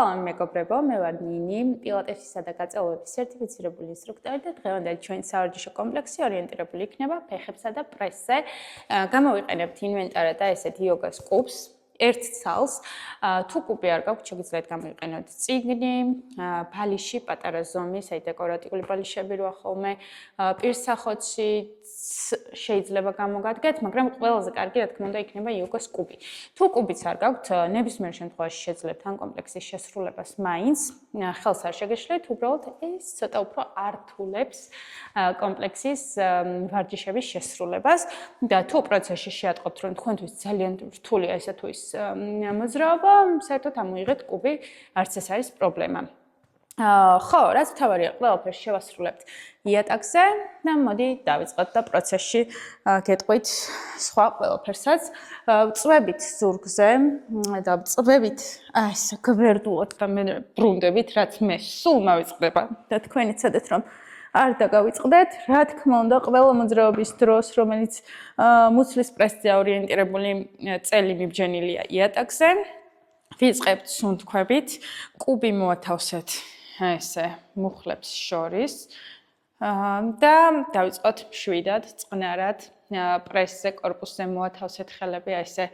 Salam მეგობრებო, მე ვარ ნინი, პილატესისა და გაწეულების სერტიფიცირებული ინსტრუქტორი და დღევანდელი ჩვენი სავარჯიშო კომპლექსი ორიენტირებული იქნება ფეხებსა და პრესზე. Გამოვიყენებთ ინვენტარა და ესეთ იოგას კუბს. ერთ ცალს, თუ კუბი არ გაქვთ, შეგიძლიათ გამოიყენოთ წიგნი, ბალიში, პატარა ზომის, აი დეკორატიული ბალიშები როა ხოლმე, პირსახოცი შეიძლება გამოგადგეთ, მაგრამ ყველაზე კარგი, რა თქმა უნდა, იქნება იოგას კუბი. თუ კუბიც არ გაქვთ, ნებისმიერ შემთხვევაში შეძლებთ ამ კომპლექსის შესრულებას მაინც, ხელს არ შეგეშლით, უბრალოდ ეს ცოტა უფრო ართულებს კომპლექსის ვარჯიშების შესრულებას და თუ პროცესში შეატყობთ, რომ თქვენთვის ძალიან რთულია ესა თუ ის მოძრაობა, საერთოდ ამოიღეთ კუბი, არც ეს არის პრობლემა. ხო, რაც მთავარია, ყველაფერს შევასრულებთ იატაკზე და მოდი დავიწყოთ და პროცესში გეტყვით სხვა ყველაფერსაც. წვებით ზურგზე და წვებით ესე გვერდულად და მე ბრუნდებით, რაც მე სულ მავიწყდება და თქვენი ცადეთ რომ არ დაგავიწყდეთ, რა თქმა უნდა, ყველა მოძრაობის დროს, რომელიც მუცლის პრესზე ორიენტირებული წელი მიბჯენილია იატაკზე, ვიწყებთ სუნთქვებით, კუბი მოათავსეთ ესე მუხლებს შორის და დავიწყოთ მშვიდად, წყნარად პრესზე, კორპუსზე მოათავსეთ ხელები, ესე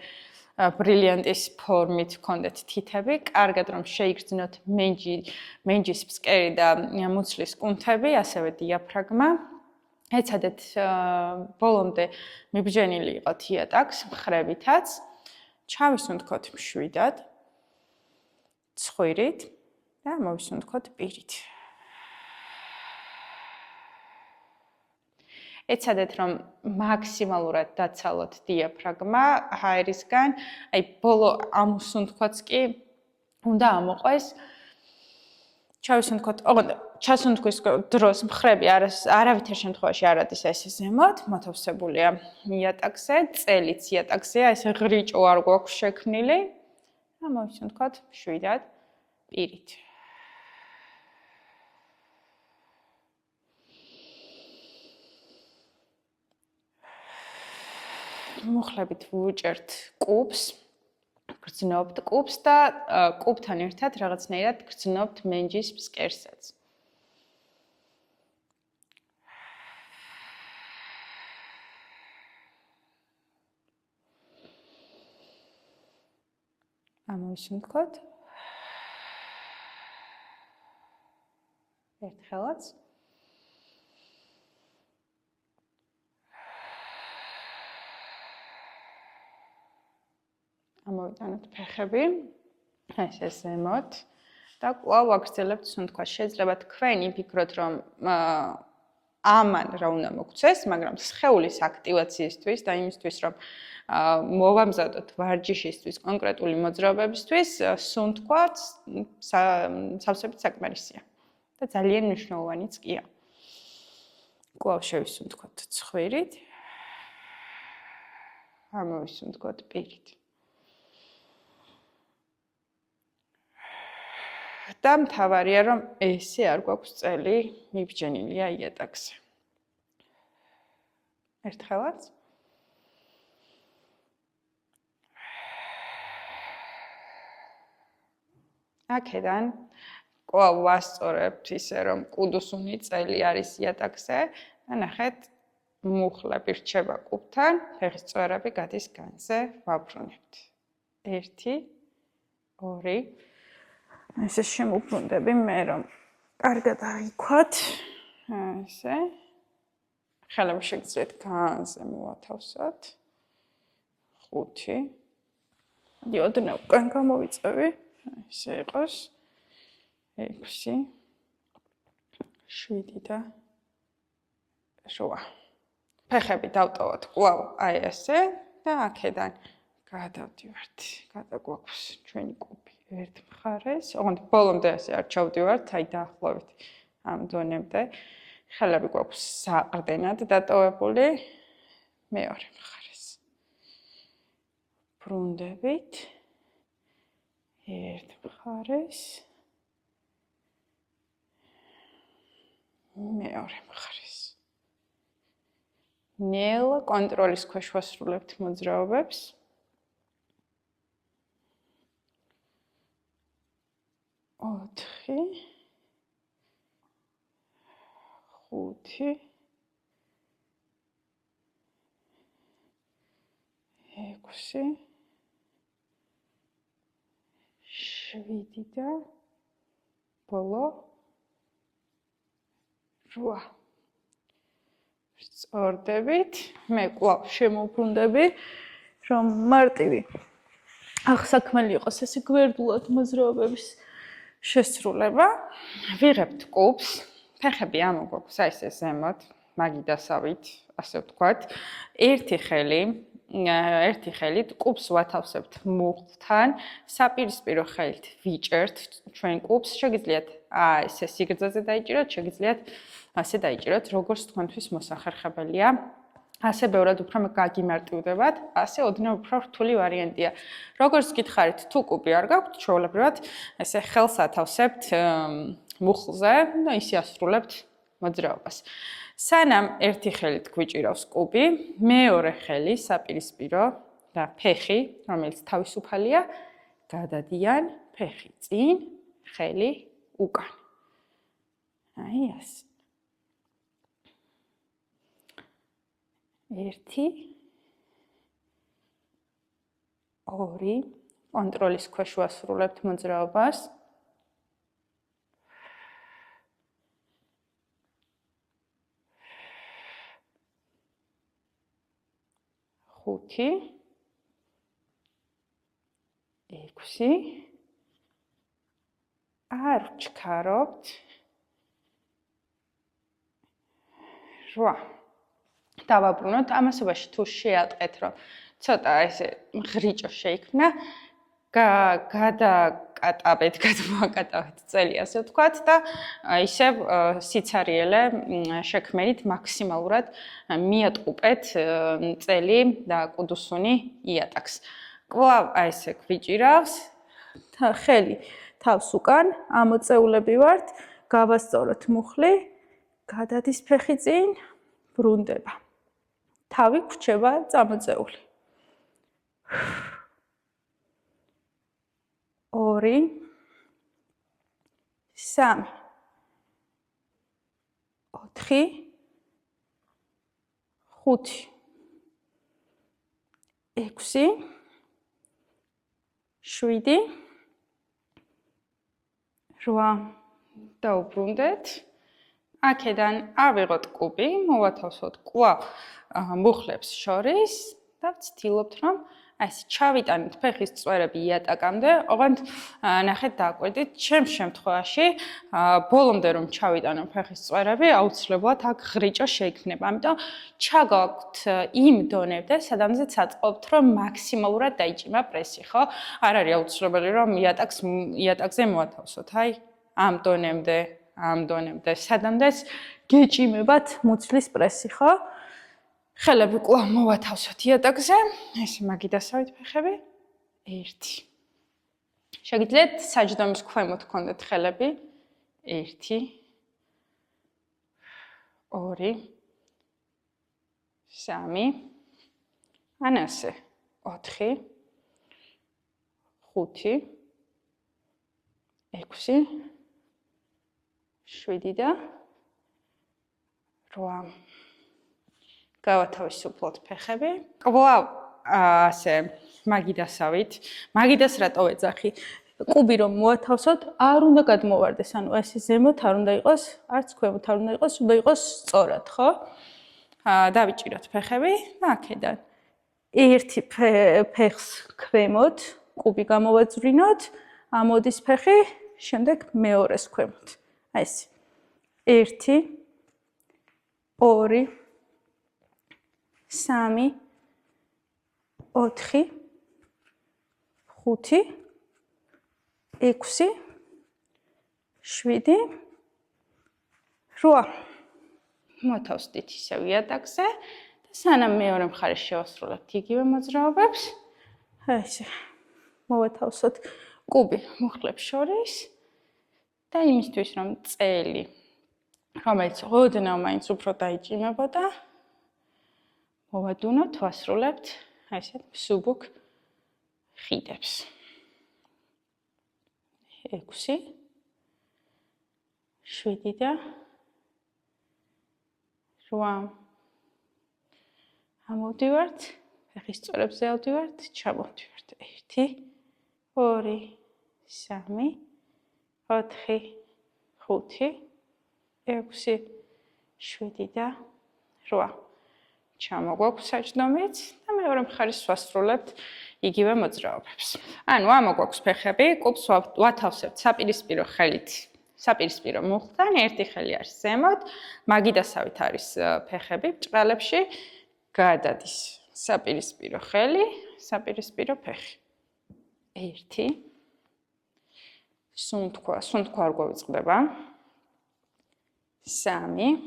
ბრილიანტის ფორმით გქონდეთ თითები, კარგად რომ შეიგრძნოთ მენჯის ფსკერი და მუცლის კუნთები, ასევე დიაფრაგმა. ეცადეთ ბოლომდე მიბჯენილი იყოთ იატაკს მხრებითაც. ჩავისუნთქოთ მშვიდად, ცხვირით და მოვისუნთქოთ პირით. ეცადეთ რომ მაქსიმალურად დაცალოთ დიაფრაგმა ჰაერისგან, აი ბოლო ამოსუნთქვაც კი უნდა ამოყვეს. ჩავისუნთქოთ, ჩასუნთქვის დროს მხრები არავითარ შემთხვევაში არ არის ესე ზემოთ, მოთავსებულია იატაკზე, წელიც იატაკზეა, ესე ღრიჭო არ გვაქვს შექმნილი და მოვისუნთქოთ მშვიდად პირით. მუხლებით ვუჭერთ კუბს, გრძნობთ კუბს და კუბთან ერთად რაღაცნაირად გრძნობთ მენჯის ფსკერსაც. ამოვისუნთქოთ. ერთხელაც. ამოვიტანოთ ფეხები, ესე ზემოთ და კვლავ აგრძელებთ სუნთქვას. შეიძლება თქვენ იფიქროთ, რომ ამან რა უნდა მოგცეს, მაგრამ სხეულის აქტივაციისთვის და იმისთვის, რომ მოვამზადოთ ვარჯიშისთვის, კონკრეტული მოძრაობებისთვის, სუნთქვა სავსებით საკმარისია და ძალიან მნიშვნელოვანიც კია. კვლავ შევისუნთქოთ ცხვირით, ამოვისუნთქოთ პირით. და მთავარია, რომ ესე არ გვაქვს წელი მიბჯენილია იატაკზე. ერთხელაც. აქედან კვლავ ვასწორებთ ისე, რომ კუდუსუნი წელი არის იატაკზე და ნახეთ, მუხლები რჩება კუბთან, ფეხის წვერები გადის განზე, ვაბრუნებთ. 1, 2 ესე შემოbrუნდები მე რომ კარგად აიქვათ. ესე. ხელები შეგიძლიათ განზე მოვათავსოთ. 5. ოდნავ უკან გამოვიწევი. ესე იყოს. 6. 7 და 8. ფეხები დავტოვოთ კვლავ აი ესე და აქედან გადავდივართ. გადაგვაქვს ჩვენი კუბი. ერთ მხარეს, ოღონდ ბოლომდე ასე არ ჩავდივართ, აი დაახლოებით ამ დონემდე. ხელები გვაქვს საყრდენად დატოვებული. მეორე მხარეს. ბრუნდებით. ერთ მხარეს. მეორე მხარეს. ნელა კონტროლის ქვეშ ვასრულებთ მოძრაობებს. 4 5 6 7 და ბოლო 8. სწორდებით. მე კვლავ შემოვბრუნდები, რომ მარტივი აღსაქმელი იყოს ესე გვერდულად მოძრაობების შესრულება. ვიღებთ კუბს, ფეხები ამოგვაქვს აი ესე ზემოთ, მაგიდასავით, ასე ვთქვათ. ერთი ხელით კუბს ვათავსებთ მუხლთან, საპირისპირო ხელით ვიჭერთ ჩვენ კუბს. შეგიძლიათ ესე სიგრძეზე დაიჭიროთ, შეგიძლიათ ასე დაიჭიროთ, როგორც თქვენთვის მოსახერხებელია. ასე ბევრად უფრო გაგიმარტივდებათ, ასე ოდნავ უფრო რთული ვარიანტია. როგორც გითხარით, თუ კუბი არ გაქვთ, ჩვეულებრივად ესე ხელს ათავსებთ მუხლზე და ისე ასრულებთ მოძრაობას. სანამ ერთი ხელით გვიჭირავს კუბი, მეორე ხელი საპირისპირო და ფეხი, რომელიც თავისუფალია, გადადიან ფეხი წინ, ხელი უკან. აი ასე. 1 2 კონტროლის ქვეშ ვასრულებთ მოძრაობას. 5 6 არ ვჩქარობთ 8 დავაბრუნოთ ამასობაში თუ შეატყეთ რომ ცოტა ესე ღრიჭო შეიქმნა გადმოაკატავეთ წელი ასე ვთქვათ და ისევ სიცარიელე შექმნით მაქსიმალურად მიატყუპეთ წელი და კუდუსუნი იატაკს. კვლავ აი ესე გვიჭირავს ხელი თავს უკან ამოწეულები ვართ, გავასწოროთ მუხლი, გადადის ფეხი წინ, ბრუნდება. თავი გვრჩება წამოწეული. 2 3 4 5 6 7 8 დაუბრუნდეთ. აქედან ავიღოთ კუბი, მოვათავსოთ კვლავ მუხლებს შორის და ვცდილობთ რომ აი ეს ჩავიტანეთ ფეხის წვერები იატაკამდე, ოღონდ ნახეთ დააკვირდით, ჩემს შემთხვევაში ბოლომდე რომ ჩავიტანო ფეხის წვერები, აუცილებლად აქ ღრიჭა შეიქმნება. ამიტომ ჩაგაქვთ იმ დონემდე, სადამზეც აწყობთ, რომ მაქსიმალურად დაიჭიმა პრესი, ხო? არ არის აუცილებელი რომ იატაკზე მოათავსოთ, აი ამ დონემდე, სადამდეც გეჭიმებათ მუცლის პრესი, ხო? ხელები კვლავ მოვათავსოთ იატაკზე, ესე მაგიდასავით ფეხები. 1 შეგიძლიათ საჯდომის ქვემოთ გქონდეთ ხელები. 1 2 3 ან ასე 4 5 6 7 და 8 გავათავისუფლოთ ფეხები. კვლავ ასე მაგიდასავით. მაგიდას რატო ეძახი? კუბი რომ მოათავსოთ, არ უნდა გადმოვარდეს. ანუ ესე ზემოთ არ უნდა იყოს, არც ქვემოთ არ უნდა იყოს, უნდა იყოს სწორად, ხო? დავიჭიროთ ფეხები და აქედან ერთი ფეხს ქვემოთ, კუბი გამოვაძვრინოთ, ამოდის ფეხი, შემდეგ მეორეს ქვემოთ. აი ესე. 1 2 3 4 5 6 7 8 მოთავსდით ისევ იატაკზე და სანამ მეორე მხარეს შევასრულებთ იგივე მოძრაობებს, აი ესე მოვათავსოთ კუბი მუხლებს შორის და იმისთვის რომ წელი რომელიც ოდნავ მაინც უფრო დაიჭიმებოდა მოვადუნოთ, ვასრულებთ ესეთ მსუბუქ ხიდებს. 6 7 და 8. ამოვდივართ, ფეხის წვერებზე ავდივართ, ჩამოვდივართ. 1 2 3 4 5 6 7 და 8. ჩამოგვაქვს საჯდომიც და მეორე მხარეს ვასრულებთ იგივე მოძრაობებს. ანუ ამ გვაქვს ფეხები, კუბს ვათავსებთ საპირისპირო ხელით. საპირისპირო მუხლთან, ერთი ხელი არის ზემოთ, მაგიდასავით არის ფეხები ბრჭყალებში, გადადის საპირისპირო ხელი, საპირისპირო ფეხი. 1 სუნთქვა არ გვაწყდება. 3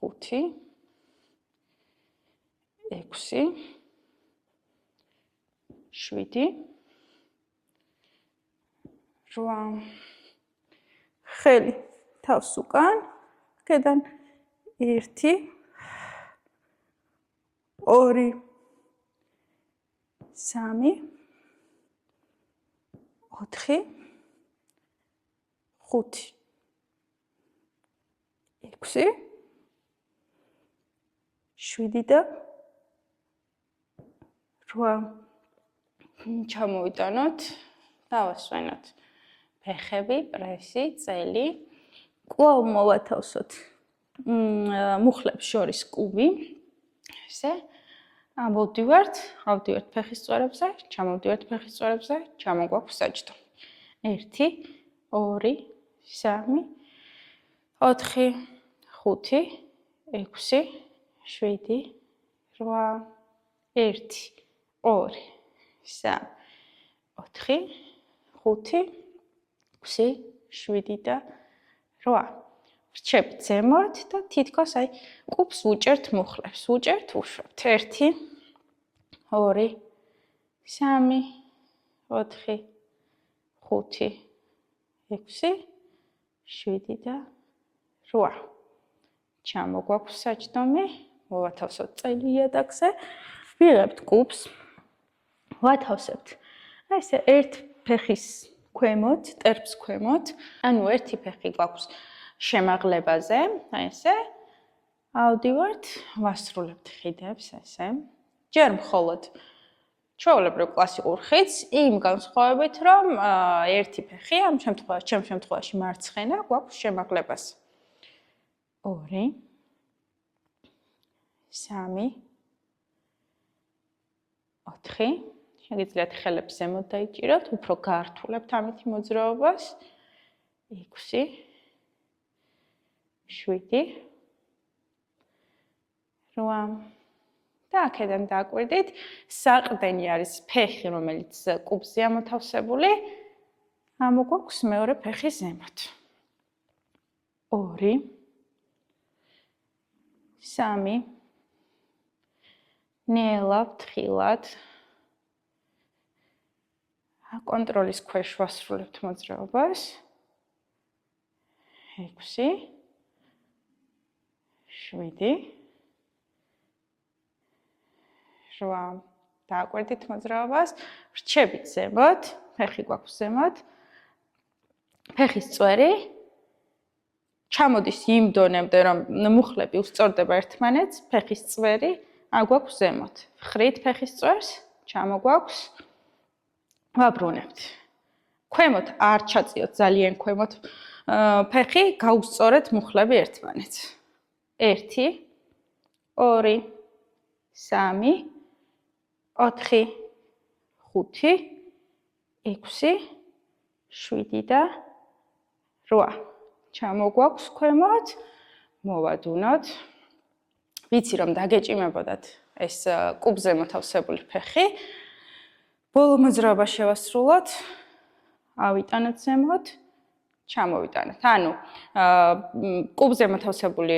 4 5 6 7 8 ხელი თავს უკან კედან 1 2 3 4 5 6 7 და 8 ჩამოვიტანოთ, დავასვენოთ ფეხები, პრესი, წელი. კვლავ მოვათავსოთ მუხლებს შორის კუბი. ესე ამოვდივართ, ავდივართ ფეხის წვერებზე, ჩამოვდივართ ფეხის წვერებზე, ჩამოგვაქვს საჯდო. 1 2 3 4 5 6 7 8 1 2 3 4 5 6 7 და 8. ვრჩებთ ზემოთ და თითქოს აი კუბს ვუჭერთ მუხლებს, ვუჭერთ, უშვებთ. 1 2 3 4 5 6 7 და 8. ჩამოგვაქვს საჯდომი, მოვათავსოთ წელი იატაკზე, ვიღებთ კუბს, ვათავსებთ. აი ესე ერთ ფეხის ქვემოთ, ტერფს ქვემოთ, ანუ ერთი ფეხი გვაქვს შემაღლებაზე, აი ესე. ავდივართ, ვასრულებთ ხიდებს ესე. ჯერ მხოლოდ ჩვეულებრივ კლასიკურ ხიდს, იმ განსხვავებით, რომ ერთი ფეხი, ამ შემთხვევაში მარცხენა გვაქვს შემაღლებაზე. 2 3 4 შეგიძლიათ ხელებს ზემოთ დაიჭიროთ, უფრო გართულებთ ამითი მოძრაობას. 6 7 8 და აქედან დააკვირდით, საყრდენი არის ფეხი, რომელიც კუბზე ამოთავსებული, ამოგვაქვს მეორე ფეხი ზემოთ. 2 3 ნელა ფრთხილად კონტროლის ქვეშ ვასრულებთ მოძრაობას. 6 7 8 დააკვირდით მოძრაობას, ვრჩებით ზემოთ, ფეხი გვაქვს ზემოთ, ფეხის წვერი ჩამოდის იმ დონემდე, რომ მუხლები უსწორდება ერთმანეთს, ფეხის წვერი აგვაქვს ზემოთ. ხრით ფეხის წვერს, ჩამოგვაქვს, ვაბრუნებთ. ქვემოთ არ ჩაწიოთ ძალიან ქვემოთ ფეხი, გაუსწორეთ მუხლები ერთმანეთს. 1 2 3 4 5 6 7 და 8. ჩამოგვაქვს ქვემოთ, მოვადუნოთ. ვიცი რომ დაგეჭიმებოდათ ეს კუბზე მოთავსებული ფეხი. ბოლო მოძრაობა შევასრულოთ. ავიტანოთ ზემოთ, ჩამოვიტანოთ. ანუ კუბზე მოთავსებული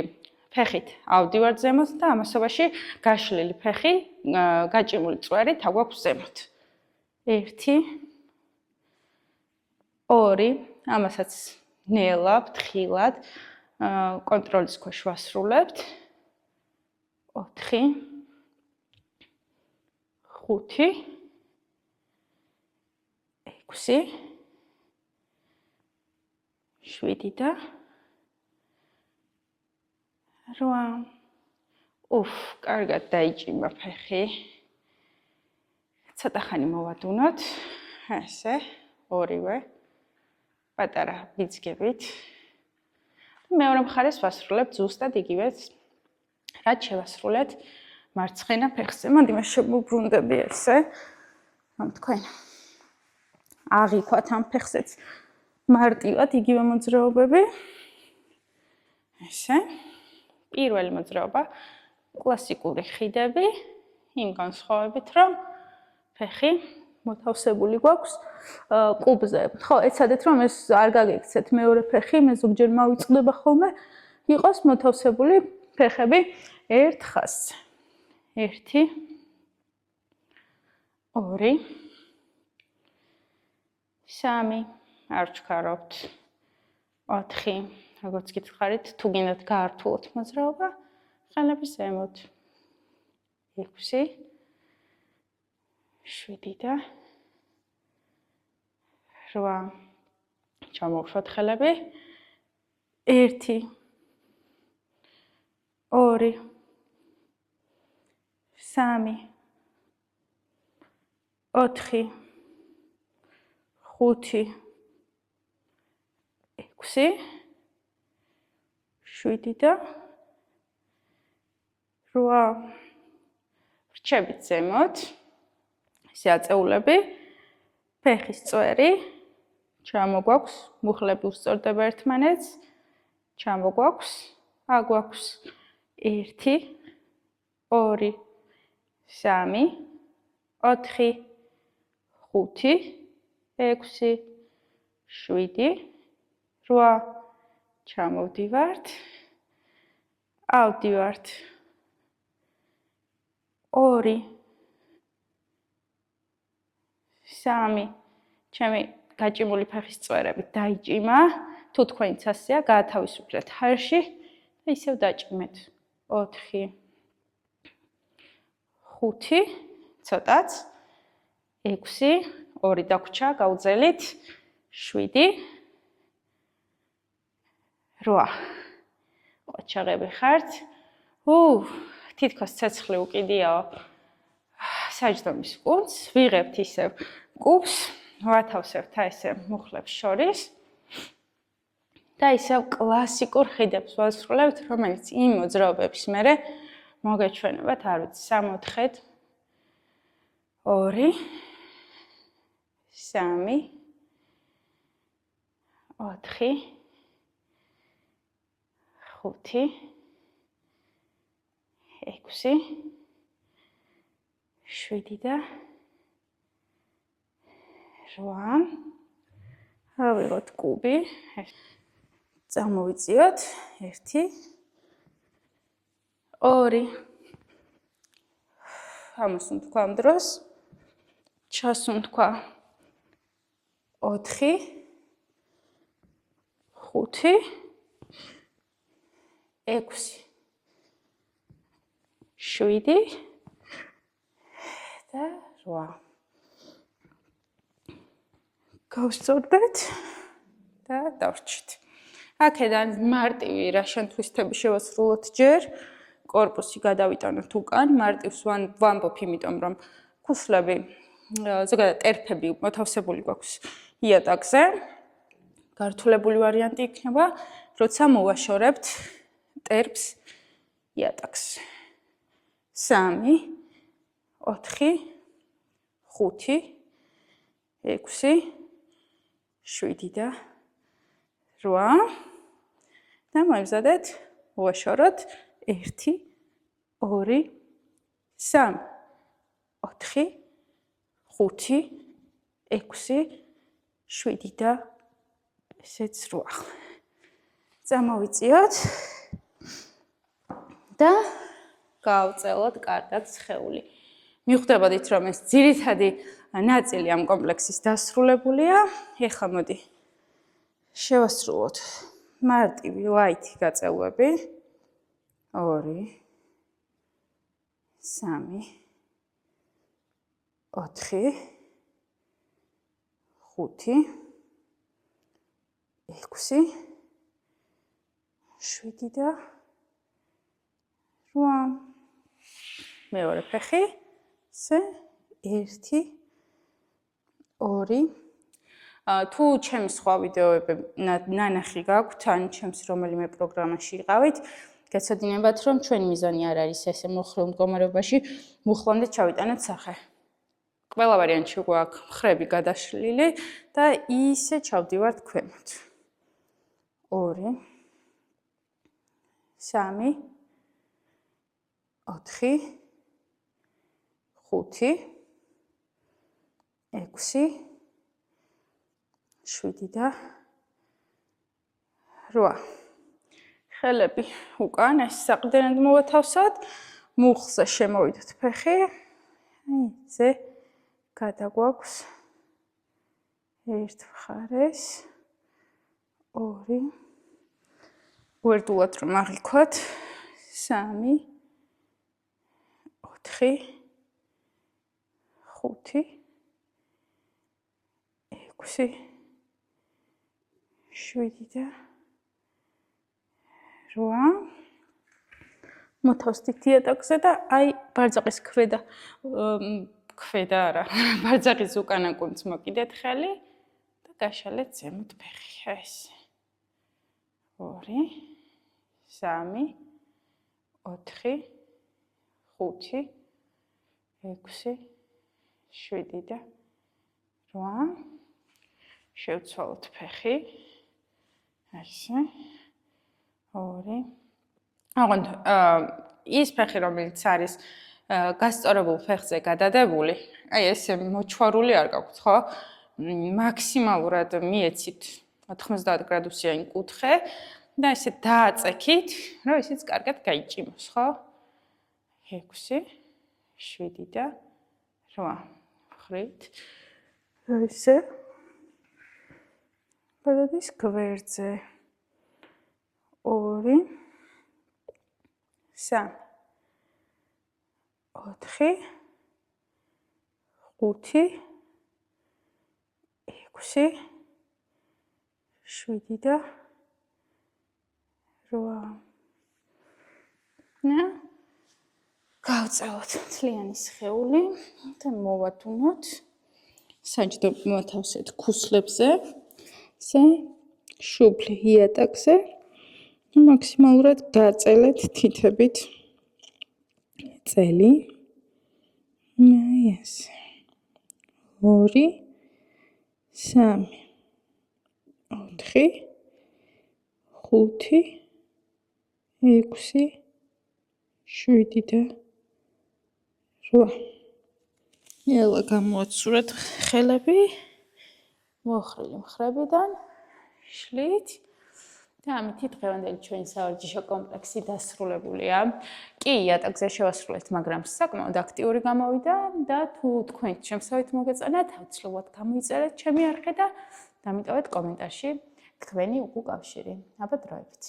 ფეხით ავდივართ ზემოთ და ამასობაში გაშლილი ფეხი, გაჭიმული წვერით აგვაქვს ზემოთ. 1 2 ამასაც ნელა ფრთხილად კონტროლის ქვეშ ვასრულებთ. 4 5 6 7 და 8 უფ, კარგად დაიჭიმა ფეხი. ცოტა ხანი მოვადუნოთ. ესე, ორივე. პატარა ბიძგებით. მეორე მხარეს ვასრულებთ ზუსტად იგივეც, რაც შევასრულეთ მარცხენა ფეხზე. მოდი მე შევუბრუნდები ესე. რომ თქვენ აღიქვათ ამ ფეხზეც მარტივად იგივე მოძრაობები. ესე. პირველი მოძრაობა კლასიკური ხიდები, იმ განსხვავებით, რომ ფეხი მოთავსებული გვაქვს კუბზე. ხო, ეცადეთ რომ ეს არ გაგექცეთ მეორე ფეხი, მე ზოგჯერ მავიწყდება ხოლმე, იყოს მოთავსებული ფეხები ერთ ხაზზე. 1 2 3 არ ჩქარობთ. 4 როგორც გითხარით, თუ გინდათ გაართულოთ მოძრაობა, ხელების ზემოთ. 6 7 და 8 ჩამოვშვათ ხელები. 1 2 3 4 5 6 7 და 8 ვრჩებით ზემოთ. ესე აწეულები, ფეხის წვერი, ჩამოგვაქვს, მუხლები უსწორდება ერთმანეთს, ჩამოგვაქვს, აგვაქვს 1 2 3 4 5 6 7 8 ჩამოვდივართ, ავდივართ 2 3 ჩემი გაჭიმული ფეხის წვერებით დაიჭიმა, თუ თქვენიც ასეა, გაათავისუფლეთ ჰაერში და ისევ დაჭიმეთ. 4 5 ცოტაც 6 2 დაგვრჩა, გავუძელით 7 8 ყოჩაღები ხართ. თითქოს ცეცხლი უკიდიაო საჯდომის კუნძს, ვიღებთ ისევ კუბს, ვათავსებთ ესე მუხლებს შორის და ისევ კლასიკურ ხიდებს ვასრულებთ, რომელიც იმ მოძრაობების მერე მოგეჩვენებათ, არ ვიცი, 6-4 2 3 4 5 6 7 და 8 ავიღოთ კუბი, წამოვიწიოთ 1 2 ამას თქვა ამ დროს, ჩასუნთქვა 4 5 6 7 და 8 გავსწორდეთ და დავრჩით. აქედან მარტივი რაშენ თვისტები შევასრულოთ ჯერ, კორპუსი გადავიტანოთ უკან, მარტივს ვამბობ, იმიტომ რომ ქუსლები, ზოგადად ტერფები მოთავსებული გვაქვს იატაკზე. გართულებული ვარიანტი იქნება, როცა მოვაშორებთ ტერფს იატაკს. 3 4 5 6 7 და 8 და მოემზადეთ ვაშოროთ 1 2 3 4 5 6 7 და ესეც 8 წამოვიწიოთ და გავწელოთ კარგად სხეული. მიხვდებოდით, რომ ეს ძირითადი ნაწილი ამ კომპლექსის დასრულებულია. ეხლა მოდი შევასრულოთ მარტივი ლაითი გაწეულები. 2 3 4 5 6 7 და 8 მეორე ფეხი ესე 1 2 თუ ჩემს სხვა ვიდეოები ნანახი გაქვთ ან ჩემს რომელიმე პროგრამაში იყავით გეცოდინებათ რომ ჩვენი მიზანი არ არის ესე მოხრილ მდგომარეობაში მუხლამდე ჩავიტანოთ სახე ყველა ვარიანტში გვაქვს მხრები გადაშლილი და ისე ჩავდივართ ქვემოთ 2 3 4 5 6 7 და 8 ხელები უკან ეს საყრდენად მოვათავსოთ მუხლზე შემოვიდოთ ფეხი ზე გადაგვაქვს ერთ მხარეს 2 გვერდულად რომ აღიქვათ 3 4 5 6 7 და 8 მოთავსდით დიატაგზე და აი ბარძაყის ქვედა არა ბარძაყის უკანა კუნთს მოკიდეთ ხელი და გაშალეთ ზემოთ ფეხი ეს 2 3 4 5 6 7 და 8 შევცვალოთ ფეხი ესე 2 აღონდ ის ფეხი რომელიც არის გასწორებულ ფეხზე გადადებული აი ესე მოჩვარული არ გაქვთ ხო მაქსიმალურად მიეცით 90 გრადუსიანი კუთხე და ესე დააწექით რომ ისიც კარგად გაიჭიმოს ხო 6 7 და 8 ხრით ესე გადადის გვერდზე 2 3 4 5 6 7 და 8 ნა გავწევოთ მთლიანი სხეული და მოვატუნოთ საჯდო მოთავსეთ ქუსლებზე ესე შუბლი იატაკზე მაქსიმალურად გაწელეთ თითებით წელი ეს 2 3 4 5 6 7 და 8 ელა გამოვაცურეთ ხელები მოხრილი მხრებიდან შლით და ამით დღევანდელი ჩვენი სავარჯიშო კომპლექსი დასრულებულია. კი, იატაკზე შევასრულეთ, მაგრამ საკმაოდ აქტიური გამოვიდა და თუ თქვენ შემსავით მოგეწონათ, აუცილებლად გამოიწერეთ ჩემი არხი და დამიტოვეთ კომენტარში თქვენი უკუკავშირი. აბა დროებით.